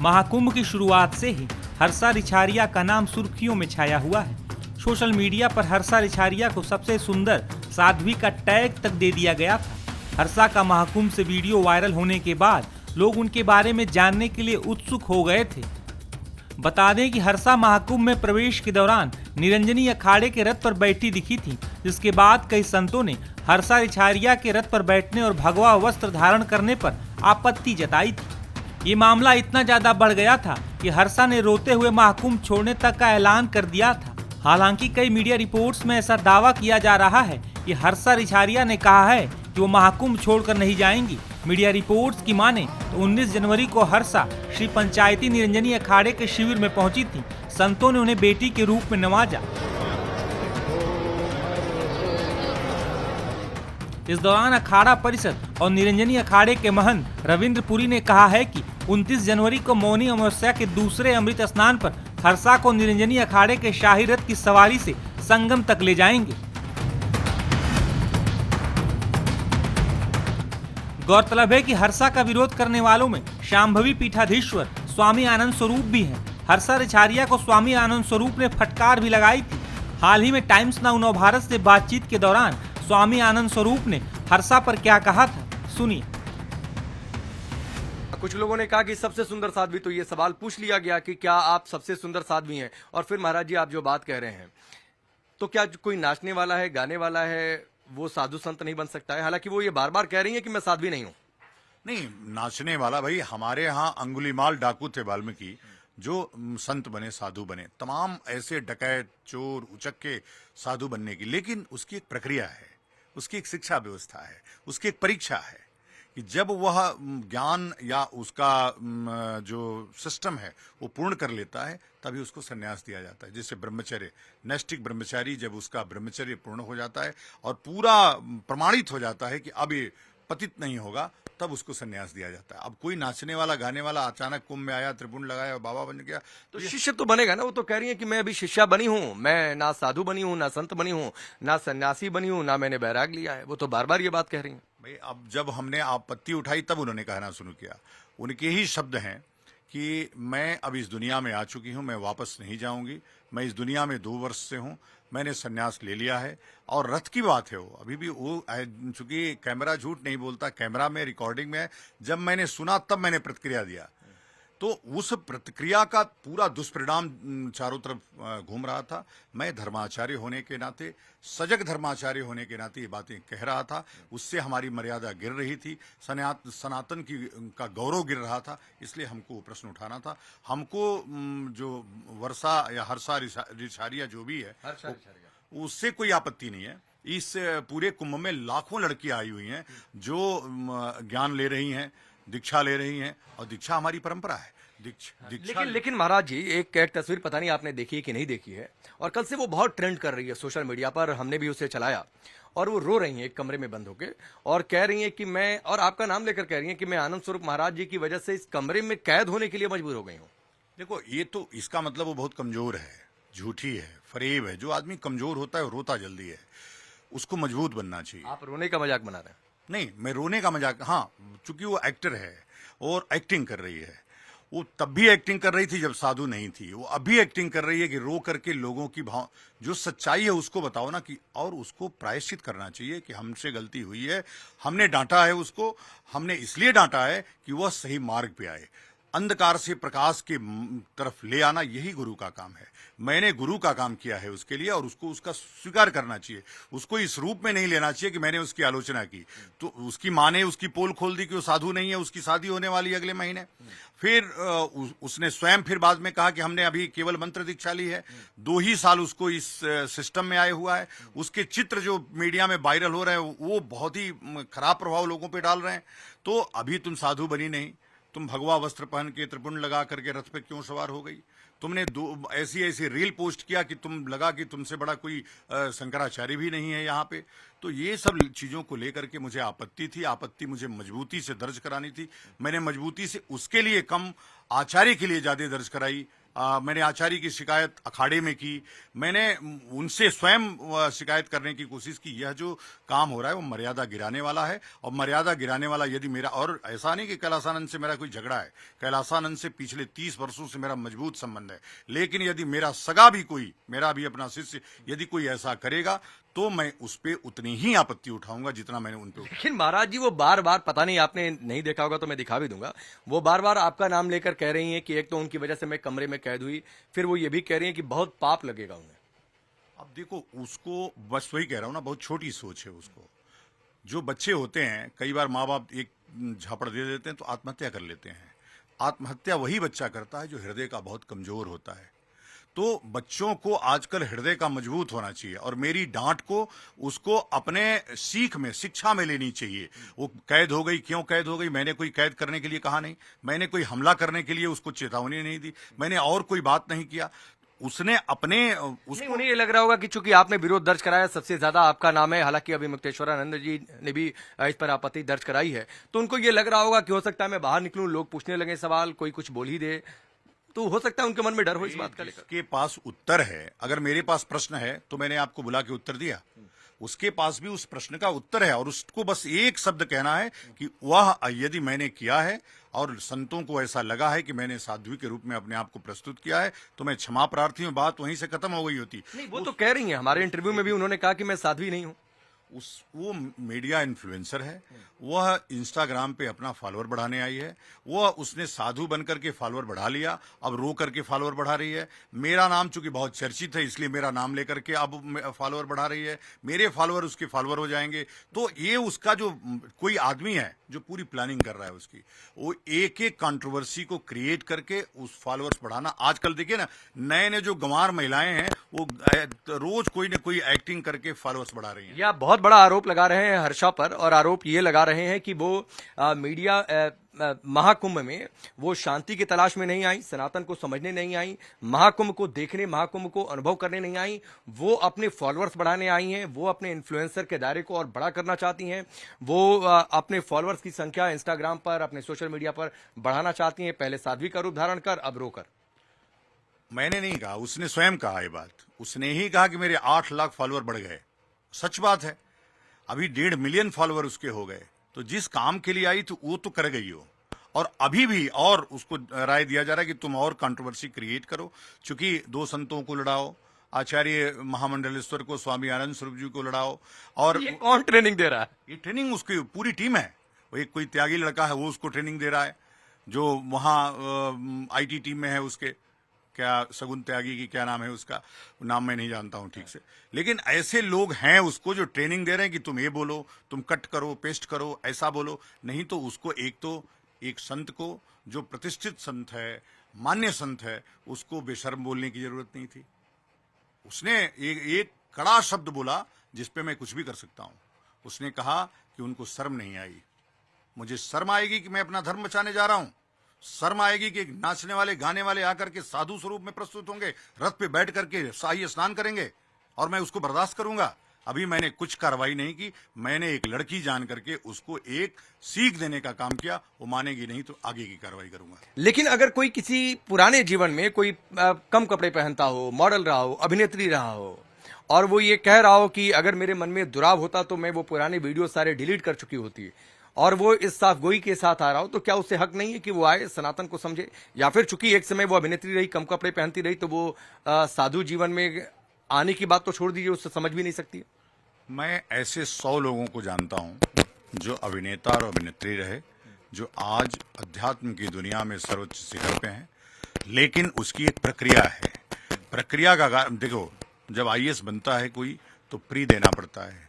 महाकुंभ की शुरुआत से ही हर्षा रिछारिया का नाम सुर्खियों में छाया हुआ है। सोशल मीडिया पर हर्षा रिछारिया को सबसे सुंदर साध्वी का टैग तक दे दिया गया था। हर्षा का महाकुंभ से वीडियो वायरल होने के बाद लोग उनके बारे में जानने के लिए उत्सुक हो गए थे। बता दें कि हर्षा महाकुंभ में प्रवेश के दौरान निरंजनी अखाड़े के रथ पर बैठी दिखी थी, जिसके बाद कई संतों ने हर्षा रिछारिया के रथ पर बैठने और भगवा वस्त्र धारण करने पर आपत्ति जताई थी। ये मामला इतना ज्यादा बढ़ गया था कि हर्षा ने रोते हुए महाकुंभ छोड़ने तक का ऐलान कर दिया था। हालांकि कई मीडिया रिपोर्ट्स में ऐसा दावा किया जा रहा है कि हर्षा रिछारिया ने कहा है कि वो महाकुंभ छोड़कर नहीं जाएंगी। मीडिया रिपोर्ट्स की माने तो 19 जनवरी को हर्षा श्री पंचायती निरंजनी अखाड़े के शिविर में पहुंची थी। संतों ने उन्हें बेटी के रूप में नवाजा। इस दौरान अखाड़ा परिषद और निरंजनी अखाड़े के महंत रविंद्र पुरी ने कहा है कि 29 जनवरी को मौनी अमावस्या के दूसरे अमृत स्नान पर हर्षा को निरंजनी अखाड़े के शाही रथ की सवारी से संगम तक ले जाएंगे। गौरतलब है कि हर्षा का विरोध करने वालों में शांभवी पीठाधीश्वर स्वामी आनंद स्वरूप भी हैं। हर्षा रिछारिया को स्वामी आनंद स्वरूप ने फटकार भी लगाई थी। हाल ही में टाइम्स नाउ नव भारत से बातचीत के दौरान स्वामी आनंद स्वरूप ने हर्षा पर क्या कहा था, सुनिए। कुछ लोगों ने कहा कि सबसे सुंदर साध्वी, तो ये सवाल पूछ लिया गया कि क्या आप सबसे सुंदर साध्वी हैं। और फिर महाराज जी आप जो बात कह रहे हैं, तो क्या कोई नाचने वाला है, गाने वाला है, वो साधु संत नहीं बन सकता है? हालांकि वो ये बार बार कह रही है कि मैं साध्वी नहीं हूं। नहीं, नाचने वाला भाई हमारे यहाँ अंगुलीमाल डाकू थे वाल्मीकि, जो संत बने, साधु बने। तमाम ऐसे डकैत, चोर, उचक्के साधु बनने की, लेकिन उसकी एक प्रक्रिया है, उसकी एक शिक्षा व्यवस्था है, उसकी एक परीक्षा है कि जब वह ज्ञान या उसका जो सिस्टम है वो पूर्ण कर लेता है तभी उसको संन्यास दिया जाता है। जैसे ब्रह्मचर्य, नैष्ठिक ब्रह्मचारी जब उसका ब्रह्मचर्य पूर्ण हो जाता है और पूरा प्रमाणित हो जाता है कि अब ये पतित नहीं होगा, तब उसको संन्यास दिया जाता है। अब कोई नाचने वाला, गाने वाला अचानक कुंभ में आया, त्रिपुंड लगाया और बाबा बन गया तो शिष्य तो बनेगा ना। वो तो कह रही है कि मैं अभी शिष्या बनी हूं, मैं ना साधु बनी हूं, ना संत बनी हूं, ना सन्यासी बनी हूं, ना मैंने बैराग लिया है। वो तो बार बार ये बात कह रही है। भाई अब जब हमने आपत्ति उठाई तब उन्होंने कहना शुरू किया। उनके ही शब्द हैं कि मैं अब इस दुनिया में आ चुकी हूं, मैं वापस नहीं जाऊंगी, मैं इस दुनिया में 2 वर्ष से हूं, मैंने संन्यास ले लिया है। और रथ की बात है, वो अभी भी वो, चूंकि कैमरा झूठ नहीं बोलता, कैमरा में रिकॉर्डिंग में है, जब मैंने सुना तब मैंने प्रतिक्रिया दिया। तो उस प्रतिक्रिया का पूरा दुष्परिणाम चारों तरफ घूम रहा था। मैं धर्माचार्य होने के नाते, सजग धर्माचार्य होने के नाते ये बातें कह रहा था। उससे हमारी मर्यादा गिर रही थी, सनातन की का गौरव गिर रहा था। इसलिए हमको प्रश्न उठाना था। हमको जो वर्षा या हर्षा रिछारिया जो भी है, उससे कोई आपत्ति नहीं है। इस पूरे कुंभ में लाखों लड़कियां आई हुई हैं जो ज्ञान ले रही हैं, दीक्षा ले रही हैं, और दीक्षा हमारी परंपरा है। दीक्षा लेकिन महाराज जी, एक तस्वीर पता नहीं आपने देखी है कि नहीं देखी है, और कल से वो बहुत ट्रेंड कर रही है सोशल मीडिया पर, हमने भी उसे चलाया। और वो रो रही हैं एक कमरे में बंद होकर और कह रही हैं कि मैं, और आपका नाम लेकर कह रही हैं कि मैं आनंद स्वरूप महाराज जी की वजह से इस कमरे में कैद होने के लिए मजबूर हो गई हूँ। देखो, ये तो इसका मतलब वो बहुत कमजोर है, झूठी है, फरेब है। जो आदमी कमजोर होता है वो रोता जल्दी है, उसको मजबूत बनना चाहिए। आप रोने का मजाक बना रहे हैं? नहीं, मैं रोने का मजाक, हाँ, चूंकि वो एक्टर है और एक्टिंग कर रही है। वो तब भी एक्टिंग कर रही थी जब साधु नहीं थी, वो अभी एक्टिंग कर रही है कि रो करके लोगों की भाव, जो सच्चाई है उसको बताओ ना, कि और उसको प्रायश्चित करना चाहिए कि हमसे गलती हुई है, हमने डांटा है उसको, हमने इसलिए डांटा है कि वह सही मार्ग पे आए। अंधकार से प्रकाश के तरफ ले आना, यही गुरु का काम है। मैंने गुरु का काम किया है उसके लिए, और उसको उसका स्वीकार करना चाहिए। उसको इस रूप में नहीं लेना चाहिए कि मैंने उसकी आलोचना की। तो उसकी माँ ने उसकी पोल खोल दी कि वो साधु नहीं है, उसकी शादी होने वाली अगले महीने। फिर उसने स्वयं फिर बाद में कहा कि हमने अभी केवल मंत्र दीक्षा ली है। 2 ही साल उसको इस सिस्टम में आए हुआ है। उसके चित्र जो मीडिया में वायरल हो रहे हैं वो बहुत ही खराब प्रभाव लोगों पर डाल रहे हैं। तो अभी तुम साधु बनी नहीं, तुम भगवा वस्त्र पहन के त्रिपुंड लगा करके रथ पे क्यों सवार हो गई? तुमने ऐसी रील पोस्ट किया कि तुम लगा कि तुमसे बड़ा कोई शंकराचार्य भी नहीं है यहाँ पे। तो ये सब चीजों को लेकर के मुझे आपत्ति थी। आपत्ति मुझे मजबूती से दर्ज करानी थी। मैंने मजबूती से उसके लिए कम, आचार्य के लिए ज्यादा दर्ज कराई। मैंने आचार्य की शिकायत अखाड़े में की, मैंने उनसे स्वयं शिकायत करने की कोशिश की। यह जो काम हो रहा है वो मर्यादा गिराने वाला है, और मर्यादा गिराने वाला यदि मेरा, और ऐसा नहीं कि कैलासानंद से मेरा कोई झगड़ा है, कैलासानंद से पिछले 30 वर्षों से मेरा मजबूत संबंध है, लेकिन यदि मेरा सगा भी कोई, मेरा भी अपना शिष्य यदि कोई ऐसा करेगा तो मैं उस पे उतनी ही आपत्ति उठाऊंगा जितना मैंने उन पे लेकिन महाराज जी वो बार बार, पता नहीं आपने नहीं देखा होगा तो मैं दिखा भी दूंगा, वो बार बार आपका नाम लेकर कह रही हैं कि एक तो उनकी वजह से मैं कमरे में कैद हुई, फिर वो ये भी कह रही हैं कि बहुत पाप लगेगा उन्हें। अब देखो, उसको बस वही कह रहा हूं ना, बहुत छोटी सोच है उसको। जो बच्चे होते हैं, कई बार माँ बाप एक झापड़ दे देते हैं तो आत्महत्या कर लेते हैं। आत्महत्या वही बच्चा करता है जो हृदय का बहुत कमजोर होता है। तो बच्चों को आजकल हृदय का मजबूत होना चाहिए, और मेरी डांट को उसको अपने सीख में, शिक्षा में लेनी चाहिए। वो कैद हो गई, क्यों कैद हो गई? मैंने कोई कैद करने के लिए कहा नहीं, मैंने कोई हमला करने के लिए उसको चेतावनी नहीं दी, मैंने और कोई बात नहीं किया। उसने अपने नहीं, उन्हें ये लग रहा होगा कि चूंकि आपने विरोध दर्ज कराया, सबसे ज्यादा आपका नाम है, हालांकि अभी मुक्तेश्वरानंद जी ने भी इस पर आपत्ति दर्ज कराई है, तो उनको ये लग रहा होगा कि हो सकता है मैं बाहर निकलूं, लोग पूछने लगे सवाल, कोई कुछ बोल ही दे, तो हो सकता है उनके मन में डर हो इस बात का लेकर। के पास उत्तर है, अगर मेरे पास प्रश्न है तो मैंने आपको बुला के उत्तर दिया, उसके पास भी उस प्रश्न का उत्तर है, और उसको बस एक शब्द कहना है कि वह यदि मैंने किया है और संतों को ऐसा लगा है कि मैंने साध्वी के रूप में अपने आप को प्रस्तुत किया है तो मैं क्षमा प्रार्थी हूं, बात वहीं से खत्म हो गई होती। नहीं, वो तो कह रही हैं, हमारे इंटरव्यू में भी उन्होंने कहा कि मैं साध्वी नहीं हूं। वो मीडिया इन्फ्लुएंसर है, वह इंस्टाग्राम पे अपना फॉलोअर बढ़ाने आई है, वह उसने साधु बनकर के फॉलोअर बढ़ा लिया, अब रो करके फॉलोअर बढ़ा रही है। मेरा नाम चूंकि बहुत चर्चित है इसलिए मेरा नाम लेकर के अब फॉलोअर बढ़ा रही है, मेरे फॉलोअर उसके फॉलोअर हो जाएंगे। तो ये उसका जो कोई आदमी है जो पूरी प्लानिंग कर रहा है उसकी, वो एक एक कंट्रोवर्सी को क्रिएट करके उस फॉलोअर्स बढ़ाना। आजकल देखिए ना, नए नए जो गंवार महिलाएं हैं वो रोज कोई ना कोई एक्टिंग करके फॉलोअर्स बढ़ा रही हैं। या बहुत बड़ा आरोप लगा रहे हैं हर्षा पर, और आरोप ये लगा रहे हैं कि वो मीडिया महाकुंभ में वो शांति की तलाश में नहीं आई, सनातन को समझने नहीं आई, महाकुंभ को देखने, महाकुंभ को अनुभव करने नहीं आई, वो अपने फॉलोअर्स बढ़ाने आई हैं, वो अपने इन्फ्लुएंसर के दायरे को और बड़ा करना चाहती हैं, वो अपने फॉलोअर्स की संख्या इंस्टाग्राम पर, अपने सोशल मीडिया पर बढ़ाना चाहती हैं, पहले साध्वी का रूप धारण कर, अब रोकर। मैंने नहीं कहा, उसने स्वयं कहा ये बात, उसने ही कहा कि मेरे 8 लाख फॉलोअर बढ़ गए। सच बात है, अभी 1.5 मिलियन फॉलोअर उसके हो गए। तो जिस काम के लिए आई तो वो तो कर गई हो, और अभी भी और उसको राय दिया जा रहा है कि तुम और कंट्रोवर्सी क्रिएट करो, चूंकि 2 संतों को लड़ाओ, आचार्य महामंडलेश्वर को, स्वामी आनंद स्वरूप जी को लड़ाओ। और ये कौन ट्रेनिंग दे रहा है? ये ट्रेनिंग उसकी पूरी टीम है, वो एक कोई त्यागी लड़का है वो उसको ट्रेनिंग दे रहा है, जो वहां IT टीम में है उसके, क्या सगुन त्यागी की क्या नाम है उसका, नाम मैं नहीं जानता हूं ठीक से, लेकिन ऐसे लोग हैं उसको जो ट्रेनिंग दे रहे हैं कि तुम ये बोलो, तुम कट करो, पेस्ट करो, ऐसा बोलो। नहीं तो उसको एक संत को, जो प्रतिष्ठित संत है, मान्य संत है, उसको बेशर्म बोलने की जरूरत नहीं थी। उसने एक कड़ा शब्द बोला जिसपे मैं कुछ भी कर सकता हूं। उसने कहा कि उनको शर्म नहीं आई। मुझे शर्म आएगी कि मैं अपना धर्म बचाने जा रहा हूं? शर्म आएगी कि नाचने वाले, गाने वाले आकर के साधु स्वरूप में प्रस्तुत होंगे, रथ पे बैठ करके शाही स्नान करेंगे, और मैं उसको बर्दाश्त करूंगा? अभी मैंने कुछ कार्रवाई नहीं की, मैंने एक लड़की जान करके उसको एक सीख देने का काम किया। वो मानेगी नहीं तो आगे की कार्रवाई करूंगा। लेकिन अगर कोई किसी पुराने जीवन में कोई कम कपड़े पहनता हो, मॉडल रहा हो, अभिनेत्री रहा हो, और वो ये कह रहा हो कि अगर मेरे मन में दुराव होता तो मैं वो पुराने वीडियो सारे डिलीट कर चुकी होती, और वो इस साफ गोई के साथ आ रहा हो, तो क्या उससे हक नहीं है कि वो आए, सनातन को समझे? या फिर चूंकि एक समय वो अभिनेत्री रही, कम कपड़े पहनती रही, तो वो साधु जीवन में आने की बात तो छोड़ दीजिए, उससे समझ भी नहीं सकती? मैं ऐसे 100 लोगों को जानता हूं जो अभिनेता और अभिनेत्री रहे, जो आज अध्यात्म की दुनिया में सर्वोच्च शिखर पे हैं, लेकिन उसकी एक प्रक्रिया है। प्रक्रिया का देखो, जब IAS बनता है कोई तो प्री देना पड़ता है,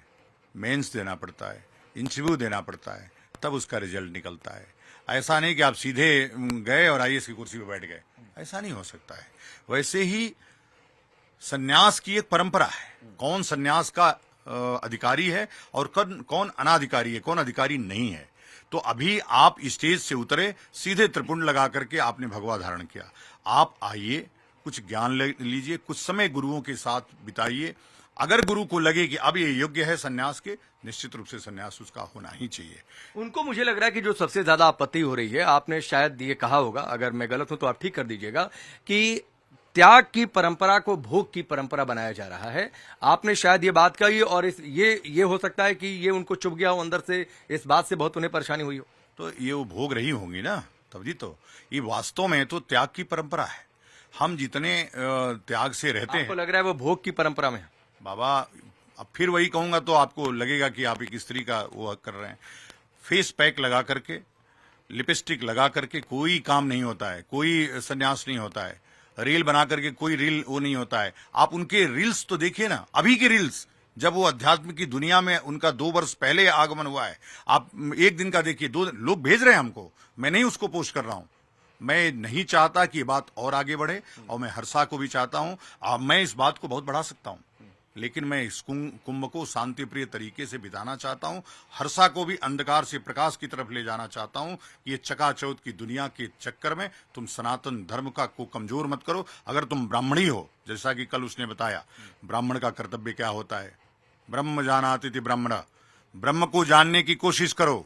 मेंस देना पड़ता है, इंटरव्यू देना पड़ता है, तब उसका रिजल्ट निकलता है। ऐसा नहीं कि आप सीधे गए और IAS की कुर्सी पर बैठ गए, ऐसा नहीं हो सकता है। वैसे ही सन्यास की एक परंपरा है, कौन सन्यास का अधिकारी है और कौन अनाधिकारी है, कौन अधिकारी नहीं है। तो अभी आप स्टेज से उतरे, सीधे त्रिपुंड लगा करके आपने भगवा धारण किया। आप आइए, कुछ ज्ञान लीजिए, कुछ समय गुरुओं के साथ बिताइए। अगर गुरु को लगे कि अब ये योग्य है सन्यास के, निश्चित रूप से सन्यास उसका होना ही चाहिए। उनको मुझे लग रहा है कि जो सबसे ज्यादा आपत्ति हो रही है, आपने शायद ये कहा होगा, अगर मैं गलत हूं तो आप ठीक कर दीजिएगा, कि त्याग की परंपरा को भोग की परंपरा बनाया जा रहा है। आपने शायद ये बात कही और ये हो सकता है कि ये उनको चुभ गया हो अंदर से, इस बात से बहुत उन्हें परेशानी हुई हो। तो ये वो भोग रही होंगी ना, तभी तो ये वास्तव में तो त्याग की परंपरा है। हम जितने त्याग से रहते आपको हैं, लग रहा है वो भोग की परंपरा में है। बाबा अब फिर वही कहूंगा तो आपको लगेगा कि आप एक स्त्री का वो कर रहे हैं। फेस पैक लगा करके, लिपस्टिक लगा करके कोई काम नहीं होता है, कोई संन्यास नहीं होता है। रील बना करके कोई रील वो नहीं होता है। आप उनके रील्स तो देखिए ना, अभी के रील्स, जब वो अध्यात्म की दुनिया में उनका 2 वर्ष पहले आगमन हुआ है। आप एक दिन का देखिए, 2 लोग भेज रहे हैं हमको, मैं नहीं उसको पोस्ट कर रहा हूं। मैं नहीं चाहता कि ये बात और आगे बढ़े, और मैं हर्षा को भी चाहता हूं। मैं इस बात को बहुत बढ़ा सकता हूं, लेकिन मैं इस कुंभ को शांति प्रिय तरीके से बिताना चाहता हूं। हर्षा को भी अंधकार से प्रकाश की तरफ ले जाना चाहता हूं। ये चकाचौंध की दुनिया के चक्कर में तुम सनातन धर्म को कमजोर मत करो। अगर तुम ब्राह्मणी हो, जैसा कि कल उसने बताया, ब्राह्मण का कर्तव्य क्या होता है, ब्रह्म जानाति इति ब्राह्मण, ब्रह्म को जानने की कोशिश करो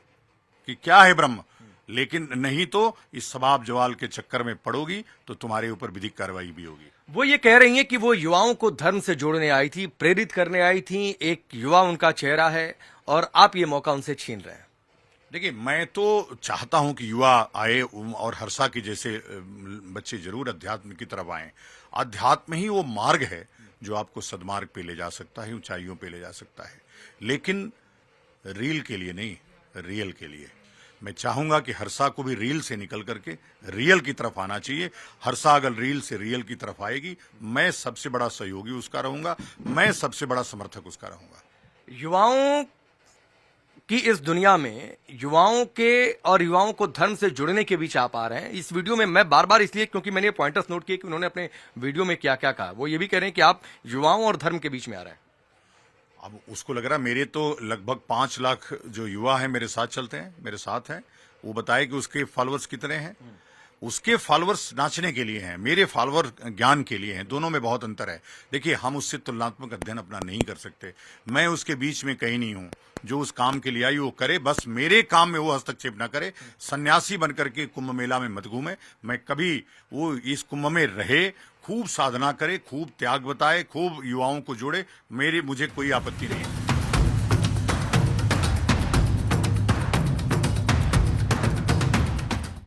कि क्या है ब्रह्म। लेकिन नहीं तो इस सवाब जवाल के चक्कर में पड़ोगी तो तुम्हारे ऊपर विधिक कार्रवाई भी होगी। वो ये कह रही हैं कि वो युवाओं को धर्म से जोड़ने आई थी, प्रेरित करने आई थी। एक युवा उनका चेहरा है और आप ये मौका उनसे छीन रहे हैं। देखिए, मैं तो चाहता हूं कि युवा आए और हर्षा के जैसे बच्चे जरूर अध्यात्म की तरफ आए। अध्यात्म ही वो मार्ग है जो आपको सदमार्ग पे ले जा सकता है, ऊंचाइयों पे ले जा सकता है, लेकिन रील के लिए नहीं, रियल के लिए। मैं चाहूंगा कि हर्षा को भी रील से निकल करके रियल की तरफ आना चाहिए। हर्षा अगर रील से रियल की तरफ आएगी, मैं सबसे बड़ा सहयोगी उसका रहूंगा, मैं सबसे बड़ा समर्थक उसका रहूंगा। युवाओं की इस दुनिया में युवाओं के और युवाओं को धर्म से जुड़ने के बीच आप आ रहे हैं। इस वीडियो में मैं बार बार इसलिए क्योंकि मैंने पॉइंटर्स नोट किए कि उन्होंने अपने वीडियो में क्या क्या कहा। वो ये भी कह रहे हैं कि आप युवाओं और धर्म के बीच में आ रहे हैं। अब उसको लग रहा है मेरे तो लगभग 5 लाख जो युवा है मेरे साथ चलते हैं, मेरे साथ हैं, वो बताए कि उसके फॉलोअर्स कितने हैं। उसके फॉलोअर्स नाचने के लिए हैं, मेरे फॉलोअर ज्ञान के लिए हैं। दोनों में बहुत अंतर है। देखिए, हम उससे तुलनात्मक अध्ययन अपना नहीं कर सकते। मैं उसके बीच में कहीं नहीं हूं। जो उस काम के लिए आई वो करे, बस मेरे काम में वो हस्तक्षेप ना करे। सन्यासी बनकर के कुंभ मेला में मत घूमे। मैं कभी वो इस कुंभ में रहे, खूब साधना करे, खूब त्याग बताए, खूब युवाओं को जोड़े, मुझे कोई आपत्ति नहीं है।